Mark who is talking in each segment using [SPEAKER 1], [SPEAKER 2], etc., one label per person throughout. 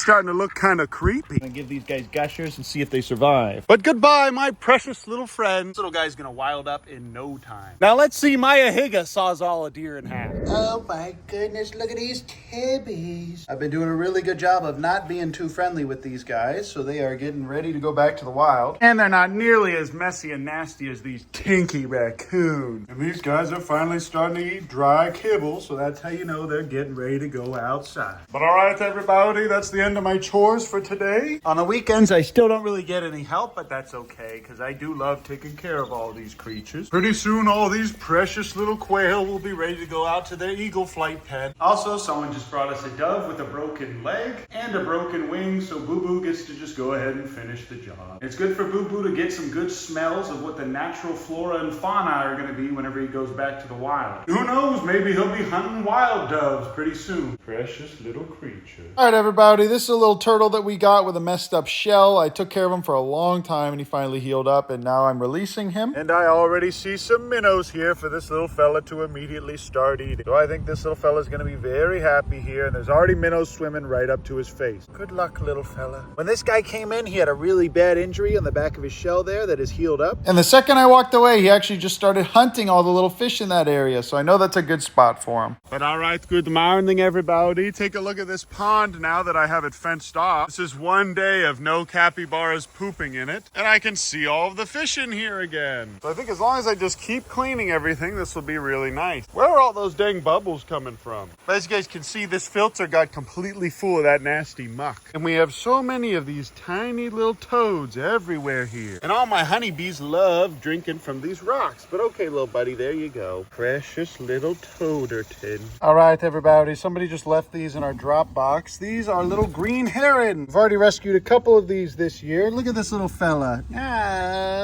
[SPEAKER 1] starting to look kind of creepy.
[SPEAKER 2] I'm gonna give these guys gushers and see if they survive.
[SPEAKER 1] But goodbye, my precious little friend. This little guy's gonna wild up in no time. Now let's see Maya Higa sawzall a deer in half.
[SPEAKER 3] Oh my goodness, look at these tabbies. I've been doing a really good job of not being too friendly with these guys, so they are getting ready to go back to the wild.
[SPEAKER 1] And they're not nearly as messy and nasty as these tinky raccoons. And these guys are finally starting to eat dry kibble, so that's how you know they're getting ready to go outside. But all right, everybody, that's the end of my chores for today. On the weekends, I still don't really get any help, but that's okay, because I do love taking care of all these creatures. Pretty soon, all these precious little quail will be ready to go out to their eagle flight pen. Also, someone just brought us a dove with a broken leg and a broken wing, so Boo Boo gets to just go ahead and finish the job. It's good for Boo Boo to get some good smells of what the natural flora and fauna are going to be whenever he goes back to the wild. Who knows, maybe he'll be hunting wild doves pretty soon. Precious little creature.
[SPEAKER 3] All right, everybody, this is a little turtle that we got with a messed up shell. I took care of him for a long time and he finally healed up, and now I'm releasing him.
[SPEAKER 1] And I already see some minnows here for this little fella to immediately start eating. So I think this little fella's going to be very happy here, and there's already minnows swimming right up to his face. Good luck, little fella. When this guy came in, he had a really bad injury on the back of his shell there that is healed up.
[SPEAKER 3] And the second I walked away, he actually just started hunting all the little fish in that area, so I know that's a good spot for him.
[SPEAKER 1] But all right, good morning, everybody. Take a look at this pond now that I have it fenced off. This is one day of no capybaras pooping in it, and I can see all of the fish in here again. So I think as long as I just keep cleaning everything, this will be really nice. Where are all those dang bubbles coming from? But as you guys can see, this filter got completely full of that nasty muck. And we have so many of these tiny little toads everywhere here. And all my honeybees love drinking from these rocks. But okay, little buddy, there you go. Precious little toaderton. All right, everybody, somebody just left these in our drop box. These are little green herons. I've already rescued a couple of these this year. Look at this little fella.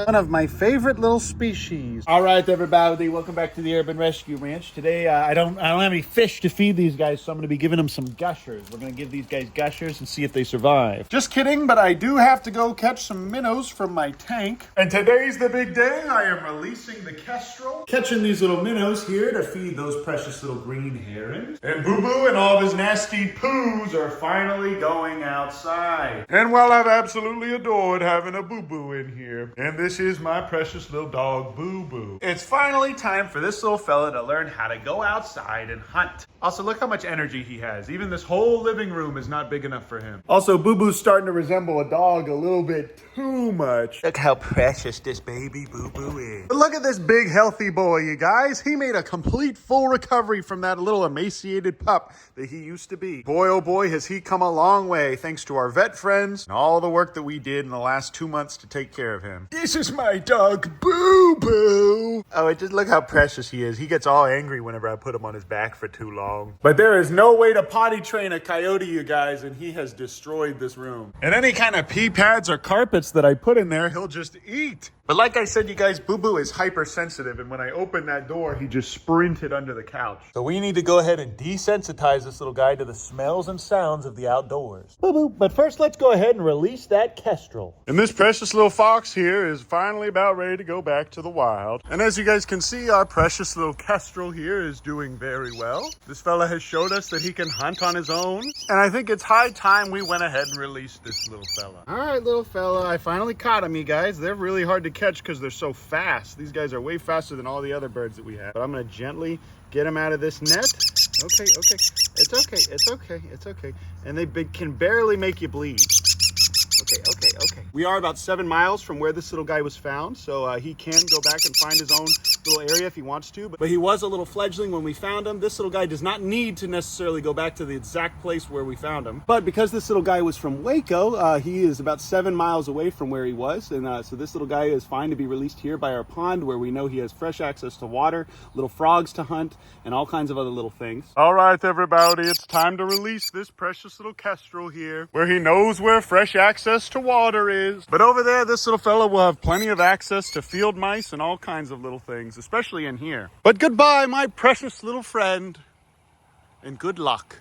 [SPEAKER 1] One of my favorite little species.
[SPEAKER 2] All right, everybody, welcome back to the Urban Rescue Ranch. Today, I don't have any fish to feed these guys, so I'm going to be giving them some gushers. We're going to give these guys gushers and see if they survive.
[SPEAKER 1] Just kidding, but I do have to go catch some minnows from my tank. And today's the big day. I am releasing the Kestrel, catching these little minnows here to feed those precious little green herons. And Boo Boo and all of his nasty poos are finally going outside. And while I've absolutely adored having a Boo Boo in here, and this is my precious little dog Boo Boo, it's finally time for this little fella to learn how to go outside and hunt. Also, look how much energy he has. Even this whole living room is not big enough for him. Also, Boo Boo's starting to resemble a dog a little bit too much. Look how precious this baby Boo Boo is. But look at this big healthy boy, you guys. He made a complete full recovery from that little emaciated pup that he used to be. Boy, oh boy, has he come a long way thanks to our vet friends and all the work that we did in the last 2 months to take care of him. This is my dog Boo Boo. Oh, just look how precious he is. He gets all angry whenever I put him on his back for too long. But there is no way to potty train a coyote, you guys, and he has destroyed this room. And any kind of pee pads or carpets that I put in there, he'll just eat. But like I said, you guys, Boo Boo is hypersensitive, and when I opened that door, he just sprinted under the couch. So we need to go ahead and desensitize this little guy to the smells and sounds of the outdoors.
[SPEAKER 2] Boo Boo, but first let's go ahead and release that Kestrel.
[SPEAKER 1] And this precious little fox here is finally about ready to go back to the wild. And as you guys can see, our precious little Kestrel here is doing very well. This fella has showed us that he can hunt on his own. And I think it's high time we went ahead and released this little fella. All right, little fella, I finally caught him, you guys. They're really hard to catch because they're so fast. These guys are way faster than all the other birds that we have. But I'm going to gently get him out of this net. Okay. It's okay. And they can barely make you bleed. Okay. We are about 7 miles from where this little guy was found, so he can go back and find his own little area if he wants to. But he was a little fledgling when we found him. This little guy does not need to necessarily go back to the exact place where we found him. But because this little guy was from Waco, he is about 7 miles away from where he was. And so this little guy is fine to be released here by our pond, where we know he has fresh access to water, little frogs to hunt, and all kinds of other little things. All right, everybody, it's time to release this precious little Kestrel here, where he knows where fresh access to water is. But over there, this little fella will have plenty of access to field mice and all kinds of little things, especially in here. But goodbye, my precious little friend, and good luck.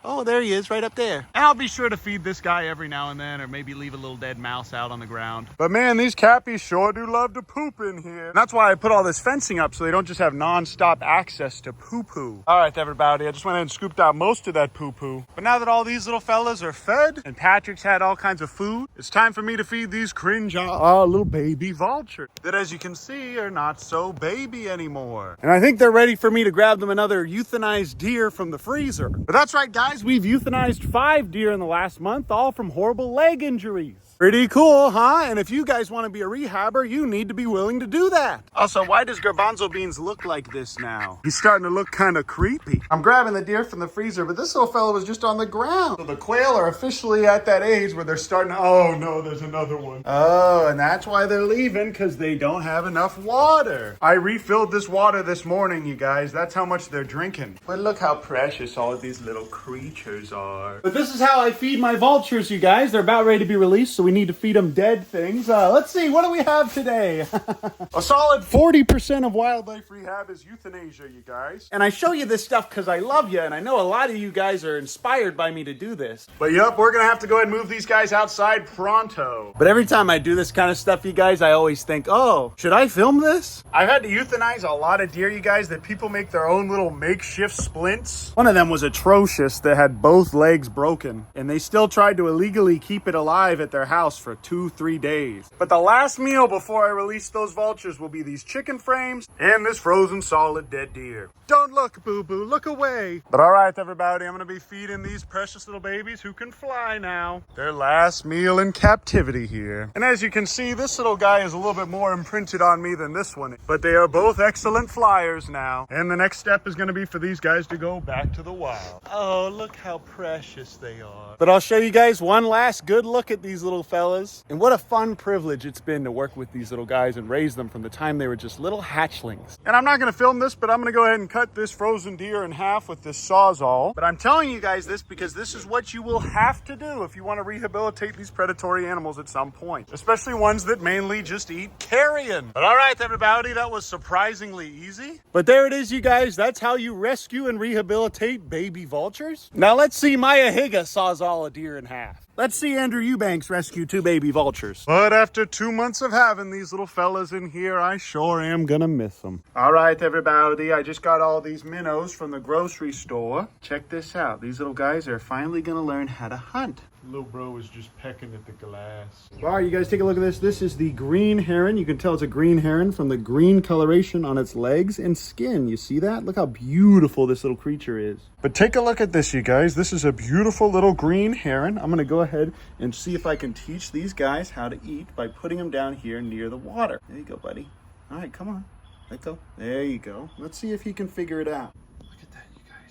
[SPEAKER 2] Oh, there he is, right up there. And I'll be sure to feed this guy every now and then, or maybe leave a little dead mouse out on the ground.
[SPEAKER 1] But man, these cappies sure do love to poop in here. And that's why I put all this fencing up so they don't just have non-stop access to poo-poo. All right, everybody, I just went ahead and scooped out most of that poo-poo. But now that all these little fellas are fed and Patrick's had all kinds of food, it's time for me to feed these cringe little baby vultures that, as you can see, are not so baby anymore. And I think they're ready for me to grab them another euthanized deer from the freezer. But that's right, guys. We've euthanized 5 deer in the last month, all from horrible leg injuries. Pretty cool, huh? And if you guys want to be a rehabber, you need to be willing to do that. Also, why does Garbanzo Beans look like this now? He's starting to look kind of creepy. I'm grabbing the deer from the freezer, but this little fella was just on the ground. So the quail are officially at that age where they're starting to, oh no, there's another one. Oh, and that's why they're leaving, because they don't have enough water. I refilled this water this morning, you guys. That's how much they're drinking. But look how precious all of these little creatures are. But this is how I feed my vultures, you guys. They're about ready to be released, so we need to feed them dead things. Let's see, what do we have today? A solid 40% of wildlife rehab is euthanasia, you guys. And I show you this stuff because I love you, and I know a lot of you guys are inspired by me to do this. But yep, we're gonna have to go ahead and move these guys outside pronto. But every time I do this kind of stuff, you guys, I always think, oh, should I film this? I've had to euthanize a lot of deer, you guys, that people make their own little makeshift splints. One of them was atrocious that had both legs broken, and they still tried to illegally keep it alive at their house for 2-3 days. But the last meal before I release those vultures will be these chicken frames and this frozen solid dead deer. Don't look, boo-boo, look away. But all right, everybody, I'm gonna be feeding these precious little babies who can fly now their last meal in captivity here. And as you can see, this little guy is a little bit more imprinted on me than this one. But they are both excellent flyers now. And the next step is gonna be for these guys to go back to the wild. Oh, look how precious they are. But I'll show you guys one last good look at these little fellas. And what a fun privilege it's been to work with these little guys and raise them from the time they were just little hatchlings. And I'm not gonna film this, but I'm gonna go ahead and cut this frozen deer in half with this Sawzall. But I'm telling you guys this because this is what you will have to do if you want to rehabilitate these predatory animals at some point, especially ones that mainly just eat carrion. But all right, everybody, that was surprisingly easy. But there it is, you guys. That's how you rescue and rehabilitate baby vultures. Now let's see Maya Higa Sawzall a deer in half. Let's see Andrew Eubanks rescue 2 baby vultures. But after 2 months of having these little fellas in here, I sure am gonna miss them. All right, everybody, I just got all these minnows from the grocery store. Check this out. These little guys are finally gonna learn how to hunt. Little bro is just pecking at the glass. All right, you guys take a look at this. This is the green heron. You can tell it's a green heron from the green coloration on its legs and skin. You see that? Look how beautiful this little creature is. But take a look at this, you guys. This is a beautiful little green heron. I'm gonna go ahead and see if I can teach these guys how to eat by putting them down here near the water. There you go, buddy. All right, come on. Let go. There you go. Let's see if he can figure it out.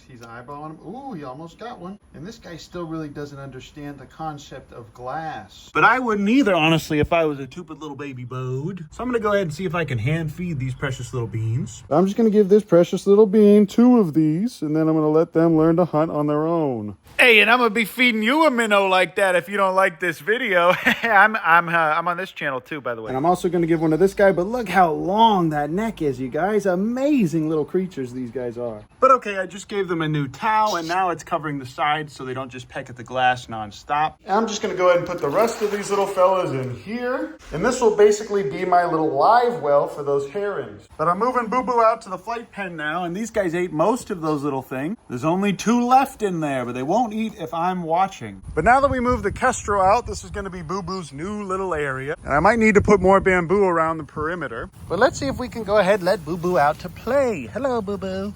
[SPEAKER 1] He's eyeballing him. Ooh, he almost got one. And this guy still really doesn't understand the concept of glass. But I wouldn't either, honestly, if I was a stupid little baby bode. So I'm gonna go ahead and see if I can hand feed these precious little beans. I'm just gonna give this precious little bean 2 of these, and then I'm gonna let them learn to hunt on their own. Hey, and I'm gonna be feeding you a minnow like that if you don't like this video. I'm on this channel too, by the way. And I'm also gonna give one to this guy, but look how long that neck is, you guys. Amazing little creatures these guys are. But okay, I just gave them a new towel, and now it's covering the sides so they don't just peck at the glass non-stop. And I'm just gonna go ahead and put the rest of these little fellas in here. And this will basically be my little live well for those herons. But I'm moving Boo-Boo out to the flight pen now, and these guys ate most of those little things. There's only 2 left in there, but they won't eat if I'm watching. But now that we move the Kestrel out, this is gonna be Boo-Boo's new little area. And I might need to put more bamboo around the perimeter. But let's see if we can go ahead and let Boo-Boo out to play. Hello, Boo-Boo.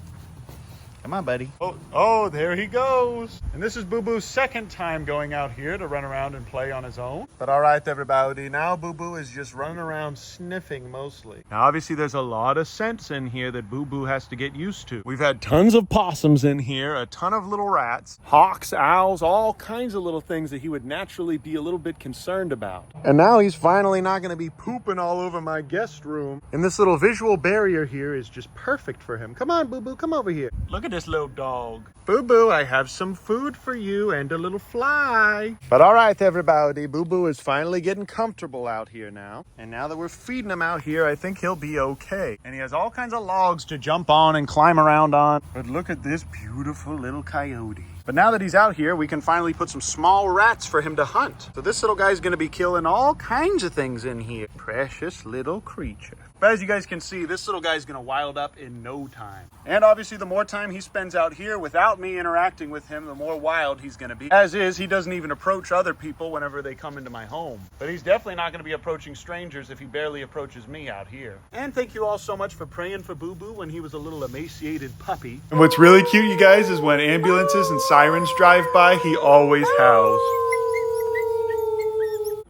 [SPEAKER 1] Come on, buddy. Oh, there he goes. And this is Boo-Boo's second time going out here to run around and play on his own. But all right, everybody, now Boo-Boo is just running around sniffing mostly. Now, obviously, there's a lot of scents in here that Boo-Boo has to get used to. We've had tons of possums in here, a ton of little rats, hawks, owls, all kinds of little things that he would naturally be a little bit concerned about. And now he's finally not going to be pooping all over my guest room. And this little visual barrier here is just perfect for him. Come on, Boo-Boo, come over here. Look at this little dog. Boo-Boo, I have some food for you and a little fly. But all right, everybody, Boo-Boo is finally getting comfortable out here now. And now that we're feeding him out here, I think he'll be okay. And he has all kinds of logs to jump on and climb around on. But look at this beautiful little coyote. But now that he's out here, we can finally put some small rats for him to hunt. So this little guy's gonna be killing all kinds of things in here. Precious little creature. But as you guys can see, this little guy's gonna wild up in no time. And obviously the more time he spends out here without me interacting with him, the more wild he's gonna be. As is, he doesn't even approach other people whenever they come into my home. But he's definitely not gonna be approaching strangers if he barely approaches me out here. And thank you all so much for praying for Boo Boo when he was a little emaciated puppy. And what's really cute, you guys, is when ambulances and sirens drive by, he always howls.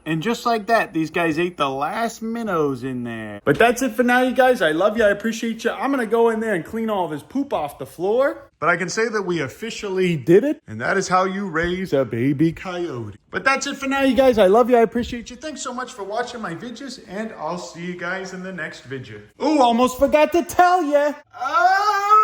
[SPEAKER 1] And just like that, these guys ate the last minnows in there. But that's it for now, you guys. I love you. I appreciate you. I'm going to go in there and clean all of his poop off the floor. But I can say that we officially did it. And that is how you raise a baby coyote. But that's it for now, you guys. I love you. I appreciate you. Thanks so much for watching my videos. And I'll see you guys in the next video. Ooh, almost forgot to tell you. Oh!